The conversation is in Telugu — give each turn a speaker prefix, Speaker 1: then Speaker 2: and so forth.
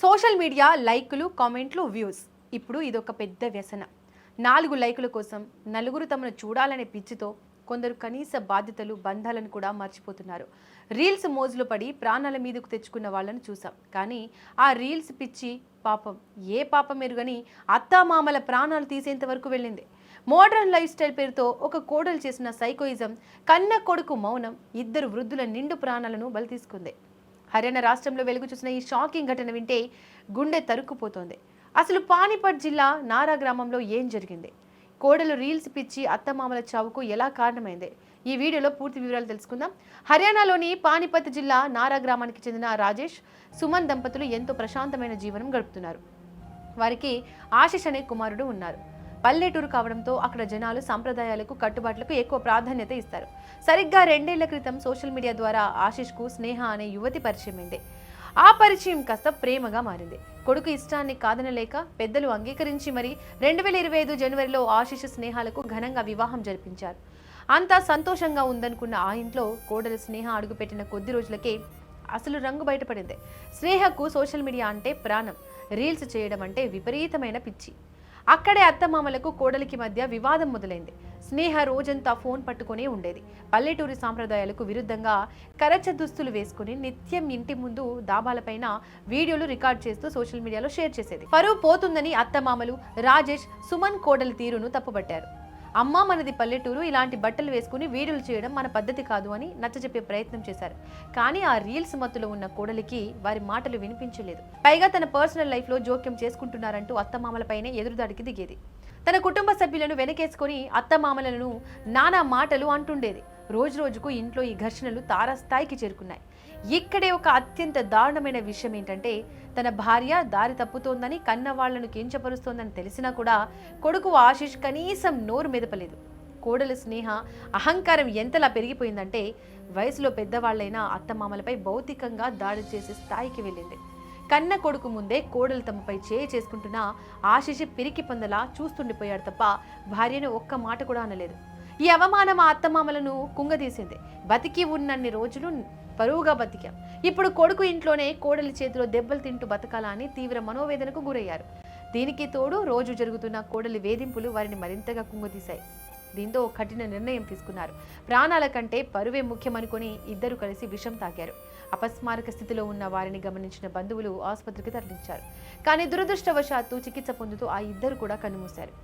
Speaker 1: సోషల్ మీడియా లైకులు కామెంట్లు వ్యూస్ ఇప్పుడు ఇదొక పెద్ద వ్యసన. 4 లైకుల కోసం నలుగురు తమను చూడాలనే పిచ్చితో కొందరు కనీస బాధ్యతలు బంధాలను కూడా మర్చిపోతున్నారు. రీల్స్ మోజులు పడి ప్రాణాల మీదకు తెచ్చుకున్న వాళ్ళను చూసాం. కానీ ఆ రీల్స్ పిచ్చి పాపం ఏ పాపం ఎరుగని అత్తామామల ప్రాణాలు తీసేంత వరకు వెళ్ళింది. మోడర్న్ లైఫ్ స్టైల్ పేరుతో ఒక కోడలు చేసిన సైకోయిజం, కన్న కొడుకు మౌనం 2 వృద్ధుల నిండు ప్రాణాలను బలి తీసుకుంది. హర్యానా రాష్ట్రంలో వెలుగు చూసిన ఈ షాకింగ్ ఘటన వింటే గుండె తరుక్కుపోతోంది. అసలు పానిపట్ జిల్లా నారా గ్రామంలో ఏం జరిగింది? కోడలు రీల్స్ పిచ్చి అత్తమామల చావుకు ఎలా కారణమైంది? ఈ వీడియోలో పూర్తి వివరాలు తెలుసుకుందాం. హర్యానాలోని పానిపత్ జిల్లా నారా గ్రామానికి చెందిన రాజేష్, సుమన్ దంపతులు ఎంతో ప్రశాంతమైన జీవనం గడుపుతున్నారు. వారికి ఆశిష్ అనే కుమారుడు ఉన్నారు. పల్లెటూరు కావడంతో అక్కడ జనాలు సంప్రదాయాలకు కట్టుబాట్లకు ఎక్కువ ప్రాధాన్యత ఇస్తారు. సరిగ్గా 2 ఏళ్ల క్రితం సోషల్ మీడియా ద్వారా ఆశిష్కు స్నేహ అనే యువతి పరిచయమైంది. ఆ పరిచయం కాస్త ప్రేమగా మారింది. కొడుకు ఇష్టాన్ని కాదనలేక పెద్దలు అంగీకరించి మరి 2025 జనవరిలో ఆశిష్ స్నేహాలకు ఘనంగా వివాహం జరిపించారు. అంతా సంతోషంగా ఉందనుకున్న ఆ ఇంట్లో కోడలు స్నేహ అడుగుపెట్టిన కొద్ది రోజులకే అసలు రంగు బయటపడింది. స్నేహకు సోషల్ మీడియా అంటే ప్రాణం, రీల్స్ చేయడం అంటే విపరీతమైన పిచ్చి. అక్కడే అత్తమామలకు కోడలికి మధ్య వివాదం మొదలైంది. స్నేహ రోజంతా ఫోన్ పట్టుకునే ఉండేది. పల్లెటూరి సాంప్రదాయాలకు విరుద్ధంగా కరచ దుస్తులు వేసుకుని నిత్యం ఇంటి ముందు దాబాలపైన వీడియోలు రికార్డ్ చేస్తూ సోషల్ మీడియాలో షేర్ చేసేది. పరువు పోతుందని అత్తమామలు రాజేష్, సుమన్ కోడలి తీరును తప్పుపట్టారు. అమ్మ మనది పల్లెటూరు, ఇలాంటి బట్టలు వేసుకుని వీడియోలు చేయడం మన పద్ధతి కాదు అని నచ్చజెప్పే ప్రయత్నం చేశారు. కానీ ఆ రీల్స్ మత్తులో ఉన్న కోడలికి వారి మాటలు వినిపించలేదు. పైగా తన పర్సనల్ లైఫ్ లో జోక్యం చేసుకుంటున్నారంటూ అత్తమామలపైనే ఎదురుదాడికి దిగేది. తన కుటుంబ సభ్యులను వెనకేసుకొని అత్తమామలను నానా మాటలు అంటుండేది. రోజు రోజుకు ఇంట్లో ఈ ఘర్షణలు తారాస్థాయికి చేరుకున్నాయి. ఇక్కడే ఒక అత్యంత దారుణమైన విషయం ఏంటంటే, తన భార్య దారి తప్పుతోందని, కన్నవాళ్లను కించపరుస్తోందని తెలిసినా కూడా కొడుకు ఆశిష్ కనీసం నోరు మెదపలేదు. కోడలు స్నేహ అహంకారం ఎంతలా పెరిగిపోయిందంటే, వయసులో పెద్దవాళ్లైన అత్తమామలపై భౌతికంగా దాడి చేసే స్థాయికి వెళ్ళింది. కన్న కొడుకు ముందే కోడలు తమపై చేయి చేసుకుంటున్నా ఆశిష్ పిరికి పొందలా చూస్తుండిపోయాడు తప్ప భార్యను ఒక్క మాట కూడా అనలేదు. ఈ అవమానం ఆ అత్తమామలను కుంగదీసింది. బతికి ఉన్నన్ని రోజులు పరువుగా బతికాం, ఇప్పుడు కొడుకు ఇంట్లోనే కోడలి చేతిలో దెబ్బలు తింటూ బతకాలా అని తీవ్ర మనోవేదనకు గురయ్యారు. దీనికి తోడు రోజు జరుగుతున్న కోడలి వేధింపులు వారిని మరింతగా కుంగదీశాయి. దీంతో కఠిన నిర్ణయం తీసుకున్నారు. ప్రాణాల కంటే పరువే ముఖ్యమనుకుని ఇద్దరు కలిసి విషం తాగారు. అపస్మారక స్థితిలో ఉన్న వారిని గమనించిన బంధువులు ఆసుపత్రికి తరలించారు. కానీ దురదృష్టవశాత్తు చికిత్స పొందుతూ ఆ ఇద్దరు కూడా కన్నుమూశారు.